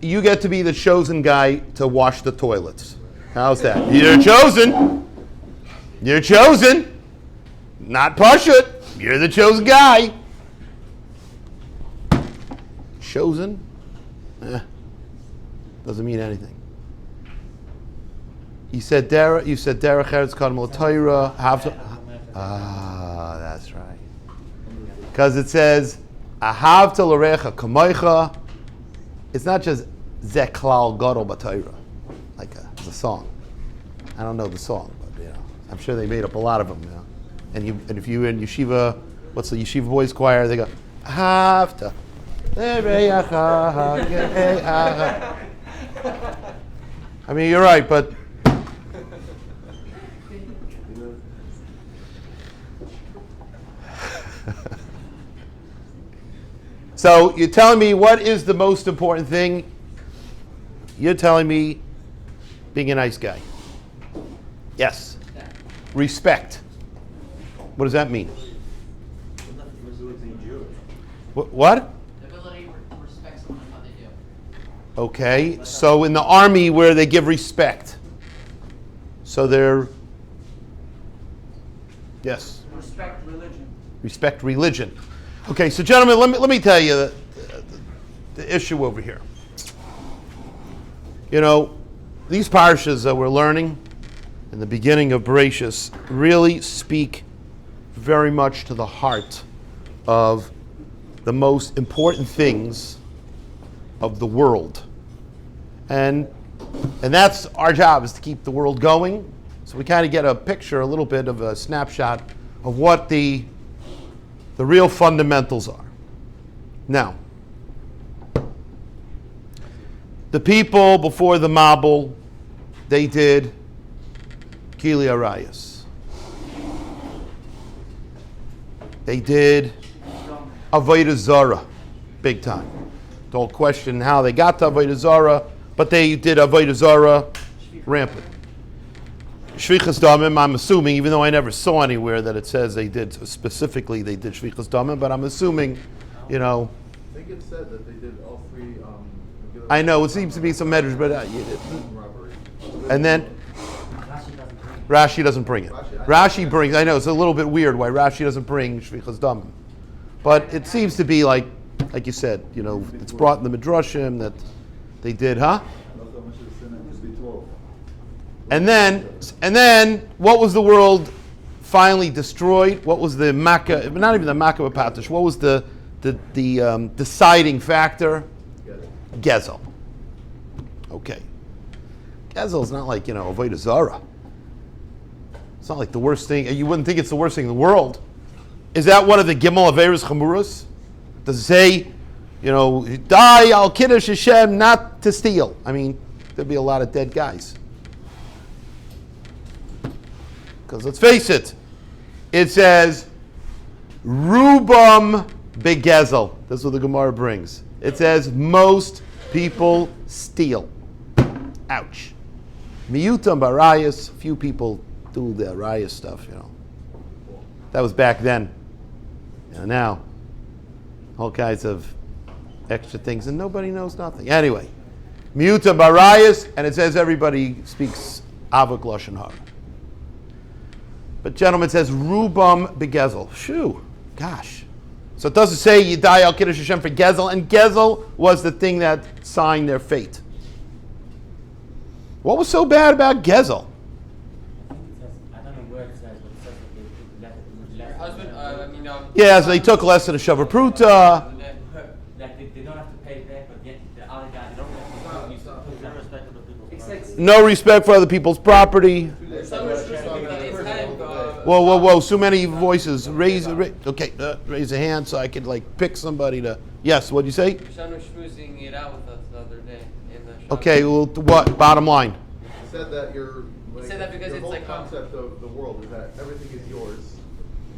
You get to be the chosen guy to wash the toilets. How's that? You're chosen. You're chosen. Not Pashut. You're the chosen guy. Chosen? Doesn't mean anything. You said derech eretz kadmol Torah. That's right. Because it says ahavta l'recha kamoicha. It's not just zeklal gadol b'Torah, like it's a song. I don't know the song, but I'm sure they made up a lot of them. And if you in yeshiva, what's the yeshiva boys choir? They go ahavta. I mean, you're right, but so you're telling me what is the most important thing? You're telling me being a nice guy. Yes. Respect. What does that mean? What? The ability to respect someone and what they do. Okay, so in the army where they give respect. So they're, yes. Respect religion. Respect religion. Okay, so gentlemen, let me tell you the issue over here. These parshas that we're learning in the beginning of Bereshis really speak very much to the heart of the most important things of the world. And that's our job, is to keep the world going. So we kind of get a picture, a little bit of a snapshot of what the real fundamentals are. Now, the people before the Mabul, they did Kili Arayas. They did Avodah Zarah, big time. Don't question how they got to Avodah Zarah, but they did Avodah Zarah rampant. Shvichas Damim, I'm assuming, even though I never saw anywhere that it says they did specifically, they did Shvichas Damim, but I'm assuming, I think it said that they did all three. I know it seems to be some measures, but and then Rashi doesn't bring it. Rashi brings. I know it's a little bit weird why Rashi doesn't bring Shvichas Damim, but it seems to be like you said. It's brought in the Midrashim that they did, huh? And then, what was the world finally destroyed? What was the Makkah? Not even the Makkah Patish. What was the deciding factor? Gezel. Okay. Gezel is not like Avodah Zarah. It's not like the worst thing. You wouldn't think it's the worst thing in the world. Is that one of the Gimel Averos Chamuras? Does it say, die al Kiddush Hashem, not to steal? I mean, there'd be a lot of dead guys. Because let's face it, it says, Rubam begezel. That's what the Gemara brings. It says, most people steal. Ouch. Miyutam barayas, few people do the arayas stuff, That was back then. Now, all kinds of extra things, and nobody knows nothing. Anyway, Miyutam barayas, and it says everybody speaks Avok Lashon Hara. But gentlemen, it says Rubam begezel. Shoo, gosh. So it doesn't say Yidai al Kiddush Hashem for Gezel, and Gezel was the thing that signed their fate. What was so bad about Gezel? I don't know where it says, but it says that Husband, Yeah, so they took less than a Shavapruta. they don't have to pay back, but yet the other guy, they don't have to no respect for the people's property. No respect for other people's property. Whoa! So many voices. Raise a hand so I could pick somebody to. Yes, what'd you say? Your son was schmoozing it out with us the other day in the shop. Okay, well, what? Bottom line. He said that said that because your it's whole like concept of the world is that everything is yours.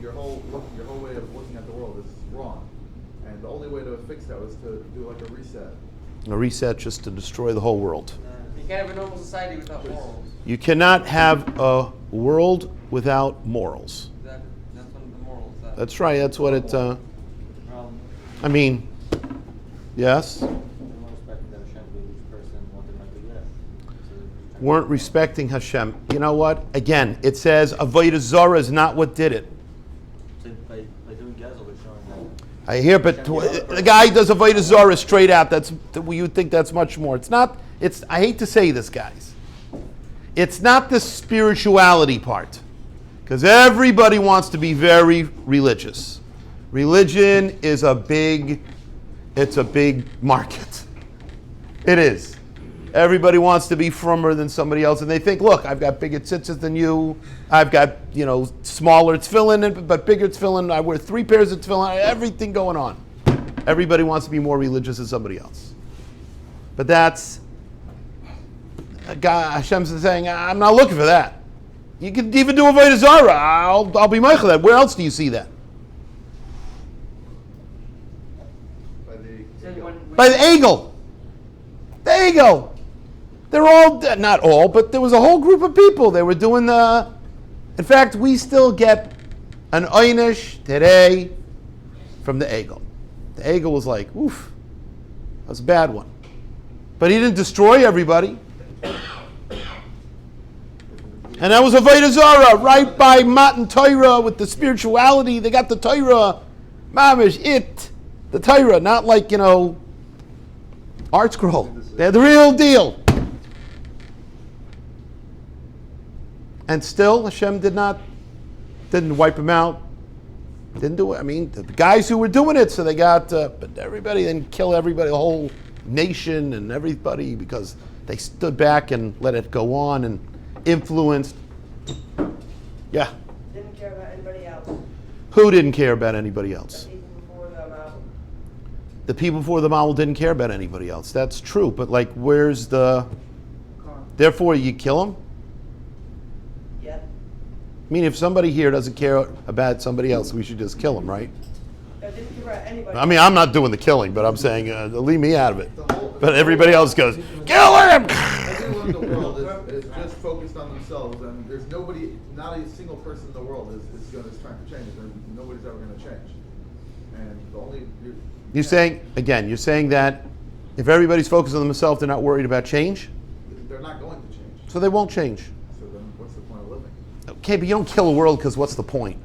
Your whole way of looking at the world is wrong, and the only way to fix that was to do like a reset. A reset just to destroy the whole world. You can't have a normal society without morals. You cannot have a world without morals. Exactly. That's one of the morals. That's right. That's what it. I mean, yes. No respect for them, Hashem, person wanted not to do that. So, Weren't respecting Hashem. You know what? Again, it says Avodah Zarah is not what did it. so by doing Gezel, we're showing that. I hear, but the guy does Avodah Zarah straight out. That's you think that's much more. It's not. It's. I hate to say this, guys. It's not the spirituality part, because everybody wants to be very religious. Religion is a big. It's a big market. It is. Everybody wants to be frummer than somebody else, and they think, look, I've got bigger tzitzis than you. I've got, smaller tefillin, but bigger tefillin. I wear 3 pairs of tefillin. Everything going on. Everybody wants to be more religious than somebody else. But that's, God, Hashem's saying, I'm not looking for that. You can even do Avodah Zarah. I'll be meichel that. Where else do you see that? By the Egel. The Egel. They're all, not all, but there was a whole group of people. They were doing in fact, we still get an Einish today from the Egel. The Egel was like, oof, that's a bad one. But he didn't destroy everybody. And that was Avodah Zarah, right by Matan Torah with the spirituality. They got the Torah, mamish, the Torah, not like, Art Scroll. They're the real deal. And still, Hashem didn't wipe them out. Didn't do it. I mean, the guys who were doing it, so they got, but everybody didn't kill everybody, the whole nation and everybody, because they stood back and let it go on and influenced. Yeah. Didn't care about anybody else. Who didn't care about anybody else? The people before the Ma'ul. The people before the Ma'ul didn't care about anybody else. That's true, but where's the... Therefore, you kill them? Yeah. I mean, if somebody here doesn't care about somebody else, we should just kill them, right? Didn't care about anybody. I mean, I'm not doing the killing, but I'm saying leave me out of it. But everybody else goes, kill him! Everyone in the world is just focused on themselves, and there's nobody, not a single person in the world is trying to change it, and nobody's ever going to change. And the only... You're saying that if everybody's focused on themselves, they're not worried about change? They're not going to change. So they won't change. So then what's the point of living? Okay, but you don't kill the world because what's the point?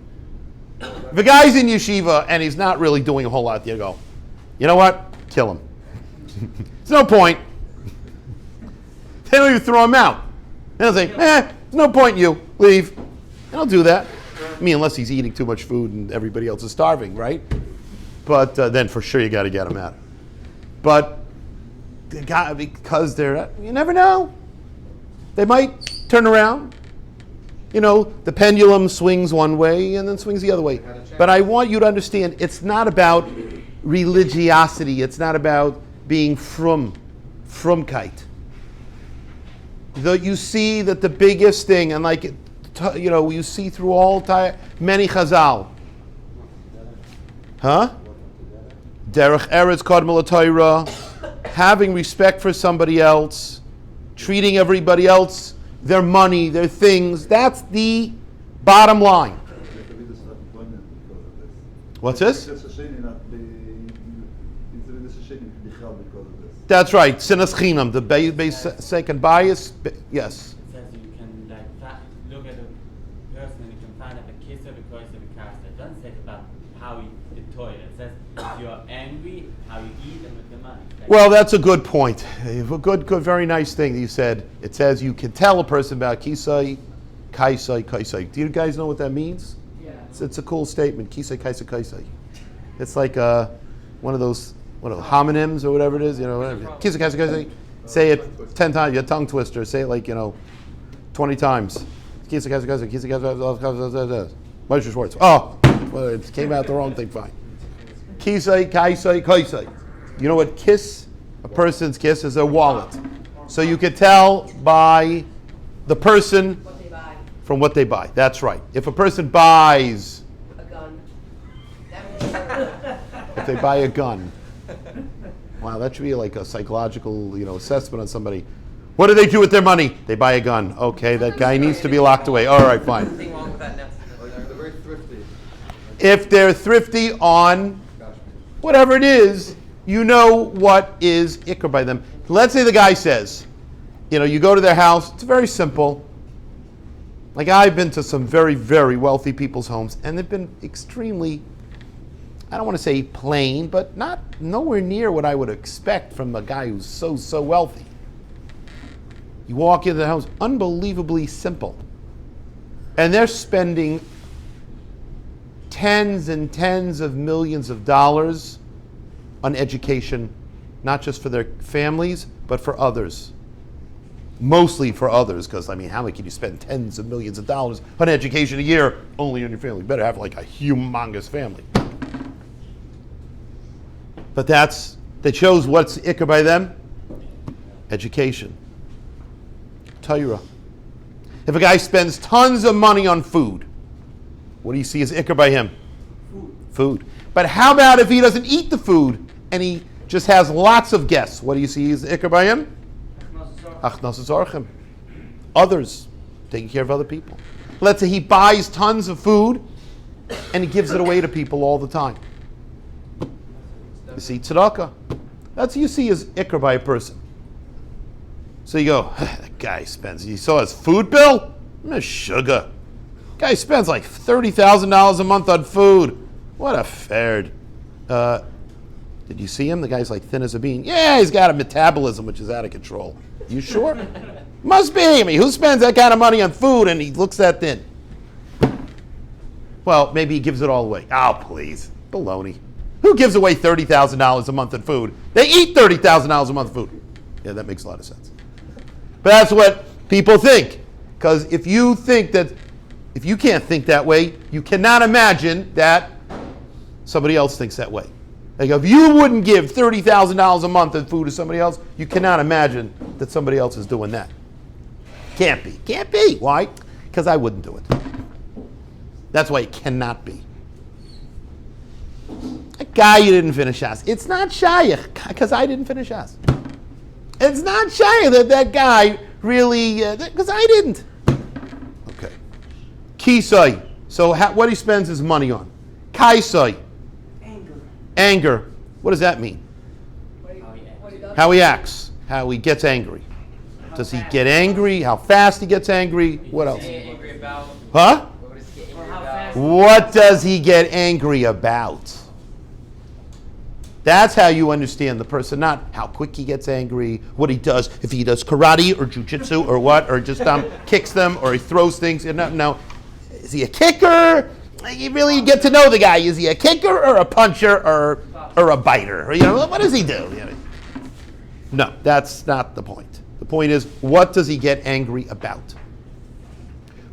If a guy's in yeshiva and he's not really doing a whole lot, you go, you know what? Kill him. There's no point. They don't even throw him out. They'll say, there's no point in you. Leave. They don't do that. I mean, unless he's eating too much food and everybody else is starving, right? But then for sure you got to get him out. But because you never know. They might turn around. The pendulum swings one way and then swings the other way. But I want you to understand, it's not about religiosity. It's not about being frumkeit. Though you see that the biggest thing, and you see through all time, many Chazal. Huh? Derech Eretz Kodmel Torah, having respect for somebody else, treating everybody else, their money, their things, that's the bottom line. What's this? That's right, sinas chinam, the second bias, yes. It says you can look at a person and you can find out the kiss of the voice of the character. It doesn't say about how you toy. It says if you're angry, how you eat them with the money. Well, that's a good point. A good, very nice thing that you said. It says you can tell a person about kisai, kaisai. Do you guys know what that means? Yeah. It's a cool statement. Kisai, kaisai. It's like one of those homonyms or whatever it is. Whatever. Kisai, kaisai. Say it 10 times. Your tongue twister. Say it 20 times. Kisai, kaisai. Kisai, kaisai. Moshe Schwartz. Oh, well, it came out the wrong thing. Fine. Kisai, kaisai. You know what a person's kiss is a wallet. So you could tell by the person What they buy. from what they buy. That's right. If a person buys, A gun. if they buy a gun, wow, that should be like a psychological, assessment on somebody. What do they do with their money? They buy a gun. Okay, that guy needs to be locked away. All right, fine. Nothing wrong with that They're very thrifty. If they're thrifty on Gotcha. whatever it is, you know what is ikr by them. let's say the guy says, you go to their house, it's very simple. Like I've been to some very, very wealthy people's homes, and they've been extremely, I don't want to say plain, but nowhere near what I would expect from a guy who's so wealthy. You walk into the house, unbelievably simple. And they're spending tens and tens of millions of dollars on education, not just for their families, but for others. Mostly for others, because how much can you spend tens of millions of dollars on education a year only on your family? You better have like a humongous family. But they chose what's ikar by them? Education. Torah. If a guy spends tons of money on food, what do you see as ikar by him? Food. But how about if he doesn't eat the food and he just has lots of guests? What do you see as ikar by him? Achnasas orchim. Others, taking care of other people. Let's say he buys tons of food and he gives it away to people all the time. You see tzedakah. That's what you see as ikar by a person. So you go, that guy spends, you saw his food bill? Sugar. Guy spends like $30,000 a month on food. What a ferd. Did you see him? The guy's like thin as a bean. Yeah, he's got a metabolism which is out of control. You sure? Must be. Who spends that kind of money on food and he looks that thin? Well, maybe he gives it all away. Oh, please. Baloney. Who gives away $30,000 a month in food? They eat $30,000 a month of food. Yeah, that makes a lot of sense. But that's what people think. Because if you can't think that way, you cannot imagine that somebody else thinks that way. Like if you wouldn't give $30,000 a month in food to somebody else, you cannot imagine that somebody else is doing that. Can't be. Can't be. Why? Because I wouldn't do it. That's why it cannot be. A guy you didn't finish Shas. It's not shayach because I didn't finish Shas. It's not shayach that guy really, because I didn't. Okay. Kisai. So what he spends his money on. Kaisai. Anger. What does that mean? How he acts. How he gets angry. Does he get angry? How fast he gets angry? What else? Angry about. Huh? What does he get angry about? What does he get angry about? That's how you understand the person, not how quick he gets angry, what he does, if he does karate or jujitsu or what, or just kicks them or he throws things. No. Is he a kicker? You really get to know the guy. Is he a kicker or a puncher or a biter? What does he do? No, that's not the point. The point is, what does he get angry about?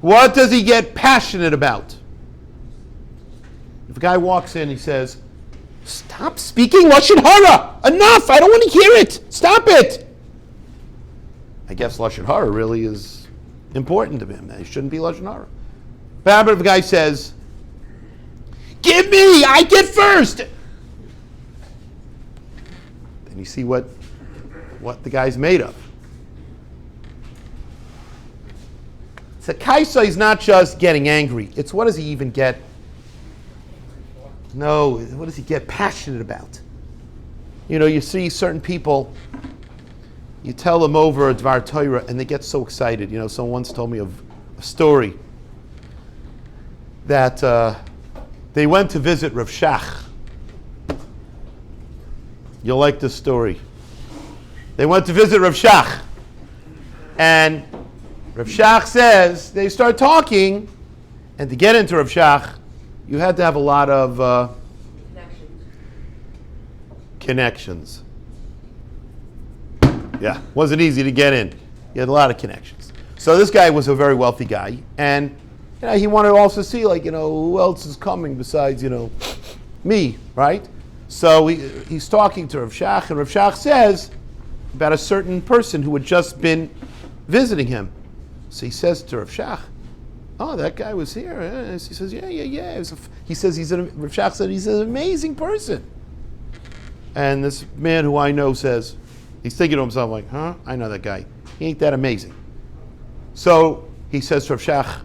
What does he get passionate about? If a guy walks in, he says, "Stop speaking Lashon Hara! Enough! I don't want to hear it! Stop it!" I guess Lashon Hara really is important to him. It shouldn't be Lashon Hara. But if a guy says, "Give me! I get first!" Then you see what the guy's made of. So Kaisa is not just getting angry. It's what does he even get? No, what does he get passionate about? You see certain people, you tell them over a Dvar Torah and they get so excited. Someone once told me of a story that they went to visit Rav Shach. You'll like this story. They went to visit Rav Shach. And Rav Shach says, they start talking, and to get into Rav Shach, you had to have a lot of connections. Yeah, wasn't easy to get in. He had a lot of connections. So this guy was a very wealthy guy, and he wanted to also see, who else is coming besides, me, right? So he's talking to Rav Shach, and Rav Shach says about a certain person who had just been visiting him. So he says to Rav Shach, "Oh, that guy was here." He says, "Yeah." He says Rav Shach said he's an amazing person. And this man who I know says, he's thinking to himself like, "Huh? I know that guy. He ain't that amazing." So he says to Rav Shach,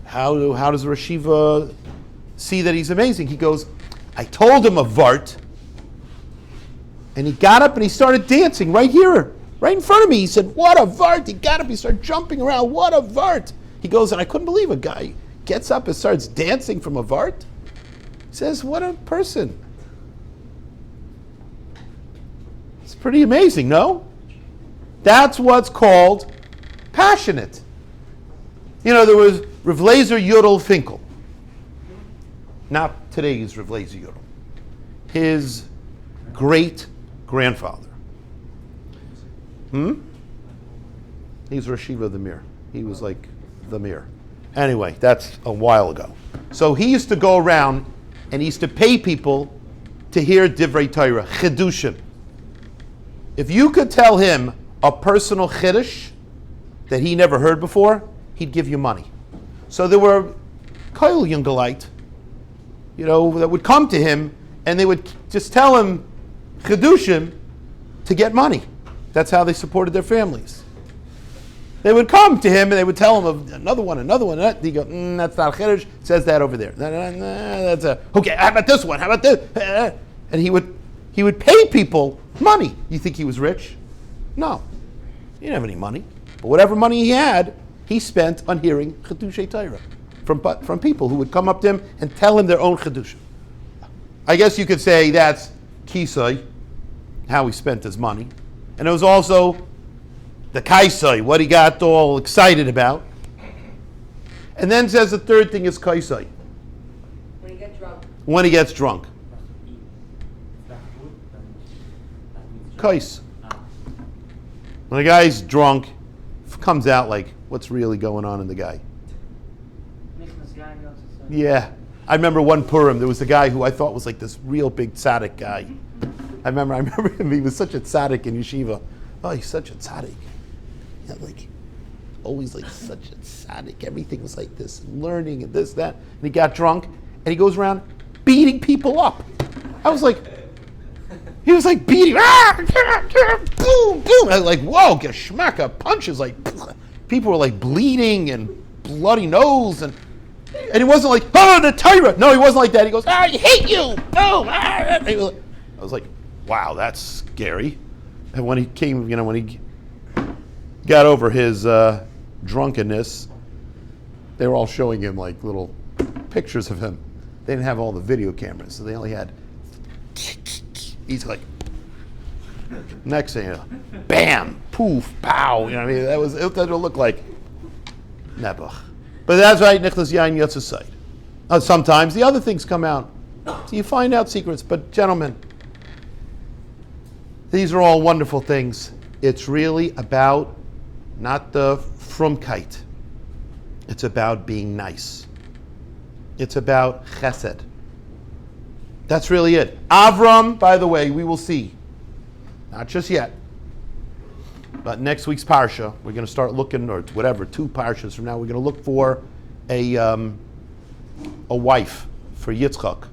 How does the Rosh Yeshiva see that he's amazing? He goes, "I told him a vart, and he got up and he started dancing right here right in front of me. He said, what a vart. He got up, he started jumping around. What a vart. He goes, and I couldn't believe a guy gets up and starts dancing from a vart. He says, what a person. It's pretty amazing, no? That's what's called passionate. You know, there was Rav Lezer Yudel Finkel. Not today's Rav Lezer Yudel. His great-grandfather. He's Rosh Yeshiva of the Mir. He was like the Mir. Anyway, that's a while ago. So he used to go around and he used to pay people to hear Divrei Torah, Chidushim. If you could tell him a personal Chiddush that he never heard before, he'd give you money. So there were Koil Yungalite, that would come to him and they would just tell him Chidushim to get money. That's how they supported their families. They would come to him and they would tell him of another one. He'd go, that's not a Chiddush, it says that over there. That's okay, how about this one? How about this? And he would pay people money. You think he was rich? No. He didn't have any money. But whatever money he had, he spent on hearing Chidushei Torah from people who would come up to him and tell him their own Chidushim. I guess you could say that's Kisai, how he spent his money. And it was also the Kaisai, what he got all excited about. And then says the third thing is Kaisai. When you get drunk. When he gets drunk. Kais. When the guy's drunk, comes out like, what's really going on in the guy? Yeah. I remember one Purim, there was a guy who I thought was like this real big tzaddik guy. I remember him, he was such a tzaddik in yeshiva. Oh, he's such a tzaddik. Yeah, like, always like such a tzaddik. Everything was like this, learning and this, that. And he got drunk, and he goes around beating people up. I was like, he was like beating, boom, boom. I was like, whoa, geschmacka, punches, like, people were like bleeding and bloody nose, and it wasn't like, oh, the Torah. No, he wasn't like that. He goes, I hate you, boom. I was like, wow, that's scary. And when he came, when he got over his drunkenness, they were all showing him like little pictures of him. They didn't have all the video cameras, so they only had. He's like, next thing you know, bam, poof, pow. That was it. That would look like Nebuch. But that's right, Nichlas Yain Yotzasite. Sometimes the other things come out, so you find out secrets. But gentlemen, these are all wonderful things. It's really about not the frumkeit. It's about being nice. It's about chesed. That's really it. Avram, by the way, we will see. Not just yet. But next week's parsha, we're going to start looking, or whatever, 2 parshas from now, we're going to look for a wife for Yitzchak.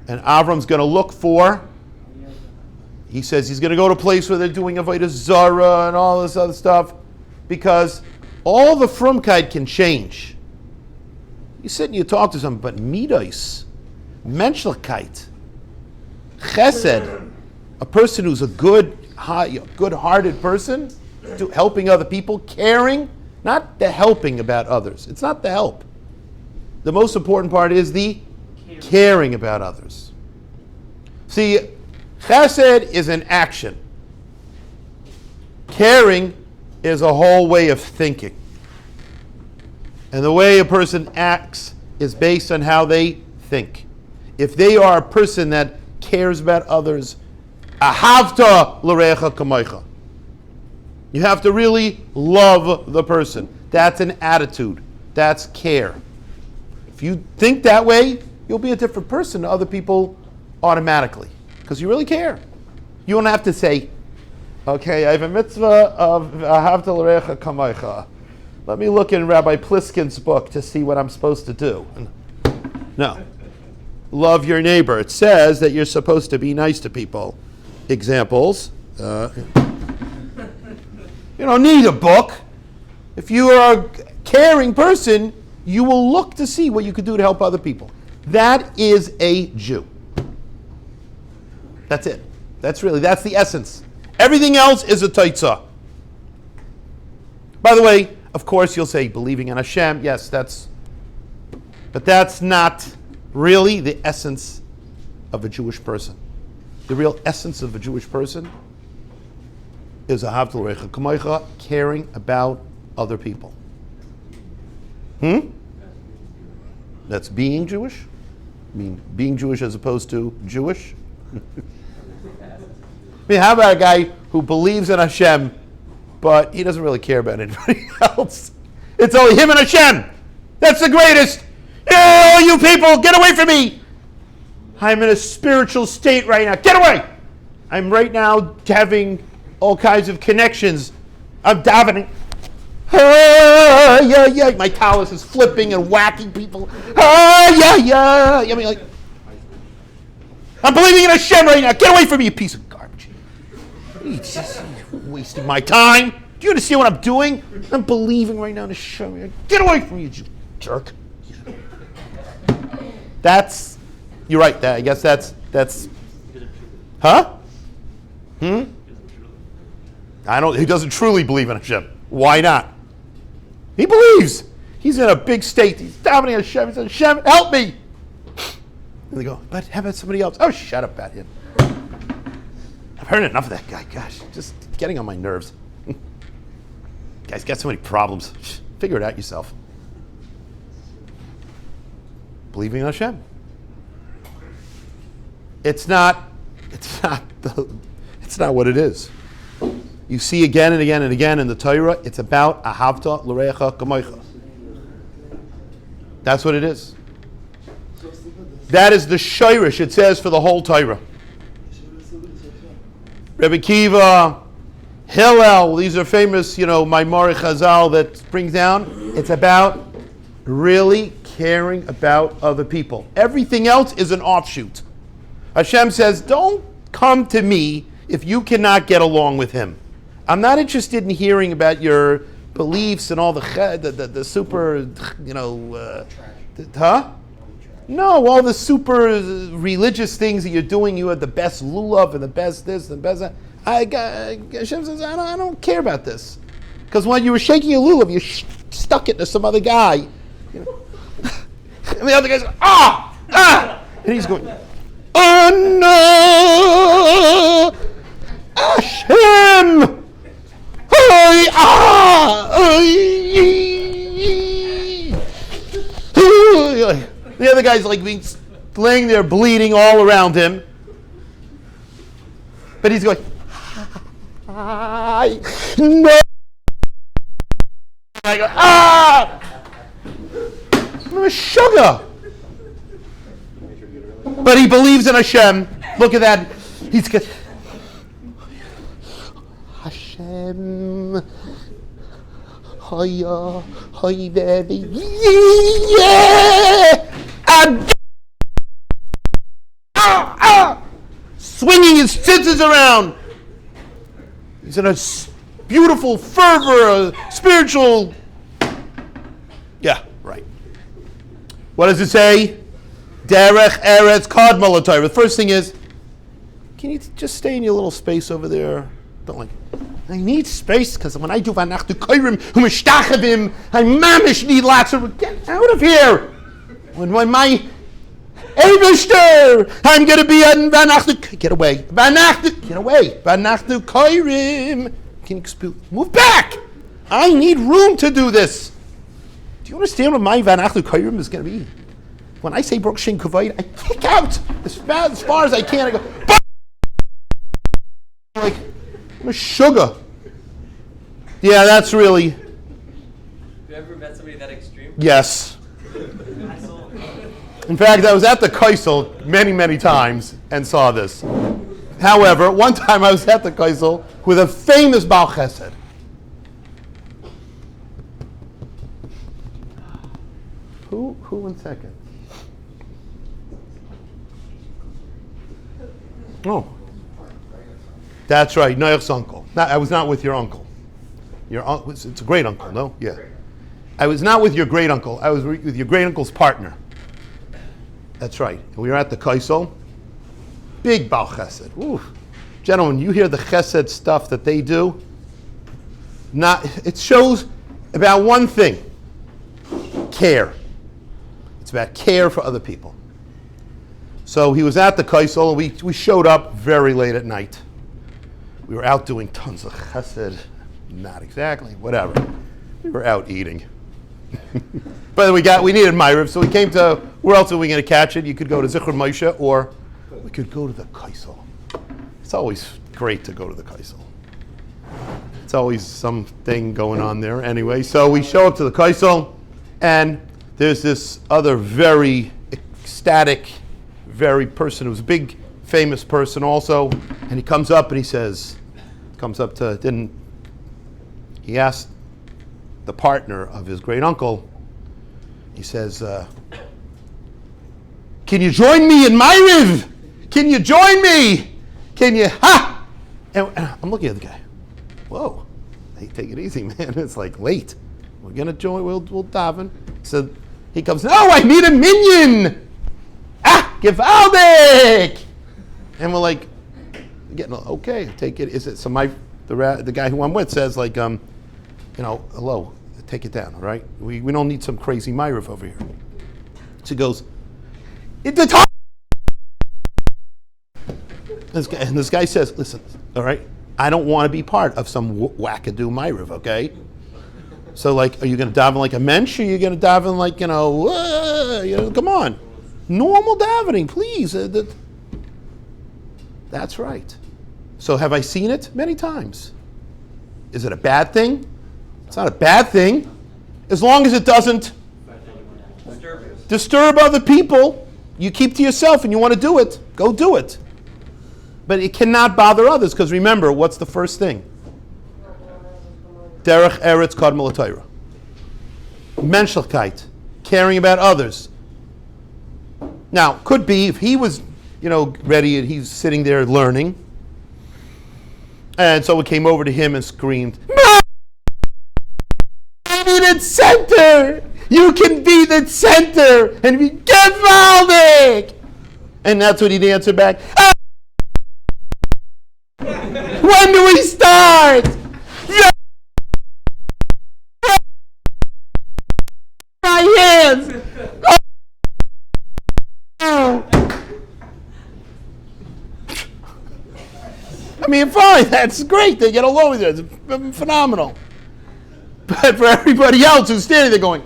And Avram's going to look for, he says he's going to go to a place where they're doing Avodah Zarah and all this other stuff, because all the frumkeit can change. You sit and you talk to someone, but midos, menschlichkeit, chesed, a person who's a good-hearted person, helping other people, caring, not the helping about others. It's not the help. The most important part is the caring about others. See, chesed is an action. Caring is a whole way of thinking. And the way a person acts is based on how they think. If they are a person that cares about others, ahavta l'recha kamoicha. You have to really love the person. That's an attitude. That's care. If you think that way, you'll be a different person to other people automatically, because you really care. You don't have to say, okay, I have a mitzvah of ahavta l'recha kamoicha. Let me look in Rabbi Pliskin's book to see what I'm supposed to do. No. Love your neighbor. It says that you're supposed to be nice to people. Examples. You don't need a book. If you are a caring person, you will look to see what you could do to help other people. That is a Jew. That's it. That's the essence. Everything else is a taitzah. By the way, of course, you'll say believing in Hashem. Yes, but that's not really the essence of a Jewish person. The real essence of a Jewish person is ahavta l'recha kamocha, caring about other people. That's being Jewish? I mean, being Jewish as opposed to Jewish? I mean, how about a guy who believes in Hashem, but he doesn't really care about anybody else? It's only him and Hashem. That's the greatest. Oh, you people, get away from me. I'm in a spiritual state right now. Get away. I'm right now having all kinds of connections. I'm davening. My talus is flipping and whacking people. I mean, like, I'm believing in Hashem right now. Get away from me, you piece of garbage. You're just wasting my time. Do you understand what I'm doing? I'm believing right now in Hashem. Get away from me, you jerk. You're right. I guess that's. Huh? He doesn't truly believe in Hashem. Why not? He believes. He's in a big state. He's davening at Hashem. He says, Hashem, help me. And they go, but how about somebody else? Oh, shut up about him. I've heard enough of that guy. Gosh, just getting on my nerves. Guy's got so many problems. Figure it out yourself. Believing in Hashem. It's not what it is. You see again and again and again in the Torah, it's about ahavta l'recha kamocha. That's what it is. That is the shayrish, it says, for the whole Torah. Rebbe Kiva, Hillel, these are famous, Maimori Chazal that brings down. It's about really caring about other people. Everything else is an offshoot. Hashem says, don't come to me if you cannot get along with him. I'm not interested in hearing about your beliefs and all the super, No, all the super religious things that you're doing. You have the best lulav and the best this and the best that. Hashem says, I don't care about this. Because when you were shaking your lulav, you stuck it to some other guy. And the other guy's going, and he's going, oh no, Hashem. The other guy's like laying there bleeding all around him. But he's going, no. I go, I'm a sugar. But he believes in Hashem. Look at that. He's got Hashem. Yeah. Swinging his tzitzis around. He's in a beautiful fervor, a spiritual. Yeah, right. What does it say? Derech Eretz Kadma L'Torah. The first thing is, can you just stay in your little space over there? Don't like it. I need space because when I do Vanachtu Koirim Humishtachavim, I mamish need lots of. Get out of here! When my Eibishter, I'm going to be on Vanachtu. Get away! Vanachtu, get away! Vanachtu Koirim. Can you move back? I need room to do this. Do you understand what my Vanachtu Koirim is going to be? When I say Baruch Shem Kavod, I kick out as far as I can. I go, like, I'm a sugar. Yeah, that's really. Have you ever met somebody that extreme? Yes. In fact, I was at the Kaisel many, many times and saw this. However, one time I was at the Kaisel with a famous Baal Chesed. Who 1 second? Oh. That's right, Noach's uncle. I was not with your uncle. It's a great uncle, no? Yeah. I was not with your great uncle. I was with your great uncle's partner. That's right. And we were at the Kaisel. Big Baal Chesed. Ooh. Gentlemen, you hear the chesed stuff that they do? It shows about one thing: care. It's about care for other people. So he was at the Kaisel, and we showed up very late at night. We were out doing tons of chesed. Not exactly, whatever. We were out eating. But we needed Ma'ariv, so we came to, where else are we going to catch it? You could go to Zichron Moshe, or we could go to the Kaisel. It's always great to go to the Kaisel. It's always something going on there. Anyway, so we show up to the Kaisel, and there's this other very ecstatic, very person who's a big, famous person also, and he comes up and he says, he asked the partner of his great uncle, he says, can you join me in Ma'ariv? Can you join me? Can you, ha? And I'm looking at the guy. Whoa, hey, take it easy, man. It's like late. We're going to join, we'll daven. So he comes, oh, I need a minion. Gewaldig. And we're like, okay, take it. Is it, so the guy who I'm with says like, hello, take it down, all right? We don't need some crazy Ma'ariv over here. So he goes, this guy says, listen, all right, I don't want to be part of some wackadoo Ma'ariv, okay? So like, are you going to daven like a mensch, or are you going to daven like, come on. Normal davening, please. That's right. So have I seen it? Many times. Is it a bad thing? It's not a bad thing. As long as it doesn't disturb other people, you keep to yourself and you want to do it, go do it. But it cannot bother others, because remember, what's the first thing? Derech Eretz Kadmol HaTorah. Menschlichkeit, caring about others. Now, could be if he was, ready and he's sitting there learning, and someone came over to him and screamed, "Be the center! You can be the center and be gewaldig!" And that's what he'd answer back. When do we start? My hands. I mean, fine, that's great. They get along with it. It's phenomenal. But for everybody else who's standing there going,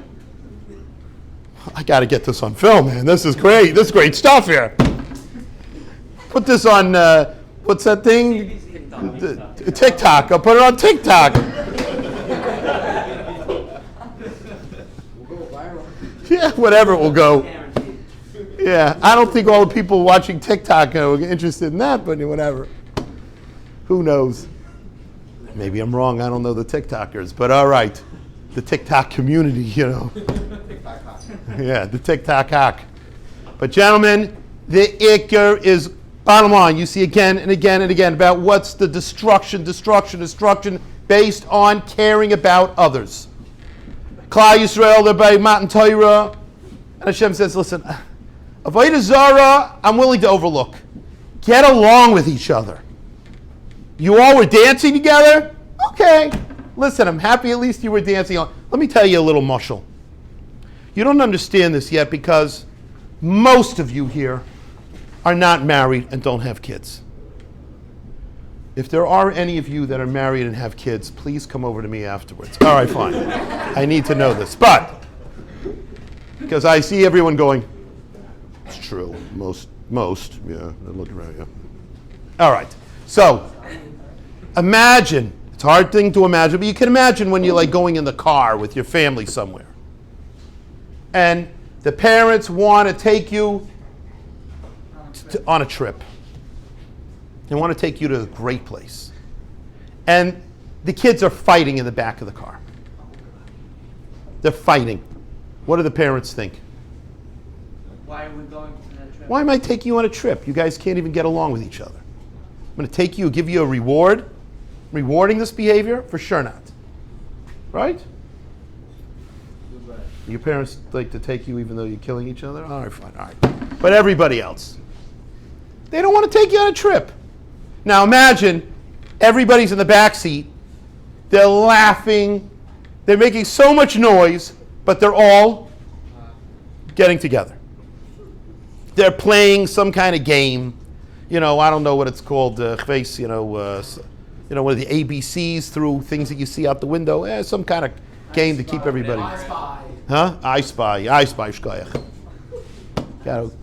I got to get this on film, man. This is great. This is great stuff here. Put this on, what's that thing? TikTok. I'll put it on TikTok. Yeah, whatever it will go. Yeah, I don't think all the people watching TikTok are interested in that, but whatever. Who knows? Maybe I'm wrong. I don't know the TikTokers, but all right. The TikTok community, Yeah, the TikTok hack. But gentlemen, the Iker is bottom line. You see again and again and again about what's the destruction based on caring about others. Klal Yisrael, they're by Matan Torah. And Hashem says, listen, Avodah Zarah, I'm willing to overlook. Get along with each other. You all were dancing together? Okay. Listen, I'm happy at least you were dancing. Let me tell you a little mushal. You don't understand this yet because most of you here are not married and don't have kids. If there are any of you that are married and have kids, please come over to me afterwards. All right, fine. I need to know this. But, because I see everyone going, it's true. Most, yeah, they're looking around, yeah. All right. So, imagine, it's a hard thing to imagine, but you can imagine when you're like going in the car with your family somewhere. And the parents want to take you on a trip. They want to take you to a great place. And the kids are fighting in the back of the car. They're fighting. What do the parents think? Why are we going to that trip? Why am I taking you on a trip? You guys can't even get along with each other. I'm going to take you, give you a reward. Rewarding this behavior? For sure not. Right? Your parents like to take you even though you're killing each other? All right, fine, all right. But everybody else, they don't want to take you on a trip. Now imagine everybody's in the back seat. They're laughing. They're making so much noise, but they're all getting together. They're playing some kind of game. I don't know what it's called. Chveis, one of the ABCs through things that you see out the window. Some kind of game to keep everybody. I Spy. Huh? I Spy, shkoyach.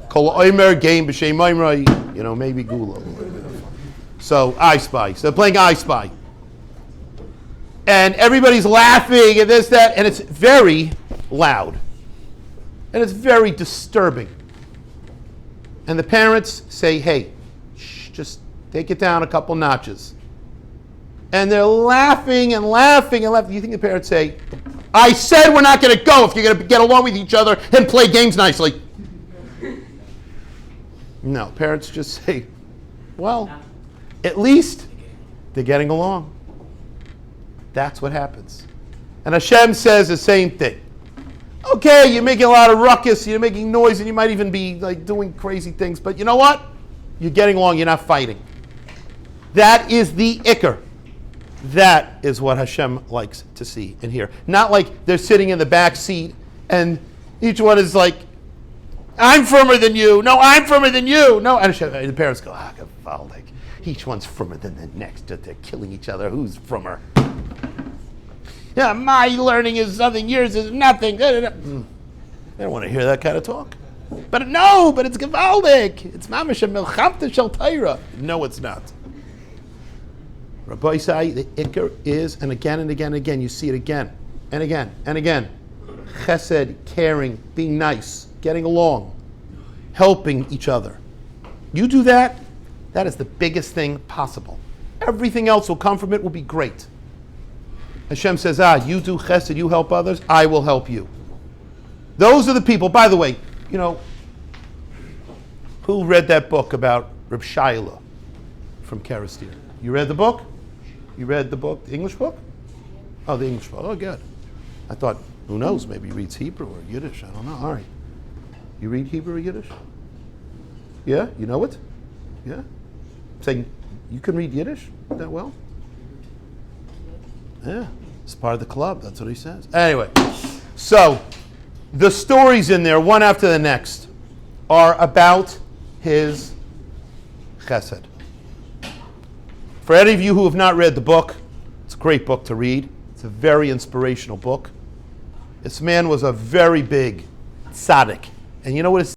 Kol Omer game b'shem Omer, maybe Gula. So I Spy. So they're playing I Spy. And everybody's laughing and this, that, and it's very loud. And it's very disturbing. And the parents say, hey, just take it down a couple notches. And they're laughing and laughing and laughing. You think the parents say, I said we're not going to go if you're going to get along with each other and play games nicely. No, parents just say, well, at least they're getting along. That's what happens. And Hashem says the same thing. Okay, you're making a lot of ruckus, you're making noise, and you might even be doing crazy things, but you know what? You're getting along, you're not fighting. That is the ikar. That is what Hashem likes to see and hear. Not like they're sitting in the back seat and each one is like, I'm firmer than you. No, I'm firmer than you. No, and the parents go, Gavaldik. Each one's firmer than the next. They're killing each other. Who's firmer? Yeah, my learning is something, yours is nothing. They don't want to hear that kind of talk. But it's Gavaldik. It's Mamash Milchamta Shel Torah. No, it's not. Rabbi Isai, the ikar is, and again, you see it again, and again, and again. Chesed, caring, being nice, getting along, helping each other. You do that, that is the biggest thing possible. Everything else will come from it, will be great. Hashem says, you do chesed, you help others, I will help you. Those are the people, by the way, who read that book about Reb Shaila from Karastir? You read the book? You read the book, the English book? Oh, the English book. Oh, good. I thought, who knows, maybe he reads Hebrew or Yiddish. I don't know. All right. You read Hebrew or Yiddish? Yeah? You know it? Yeah? I'm saying, you can read Yiddish that well? Yeah. It's part of the club. That's what he says. Anyway, so the stories in there, one after the next, are about his chesed. For any of you who have not read the book, it's a great book to read. It's a very inspirational book. This man was a very big tzaddik. And you know what his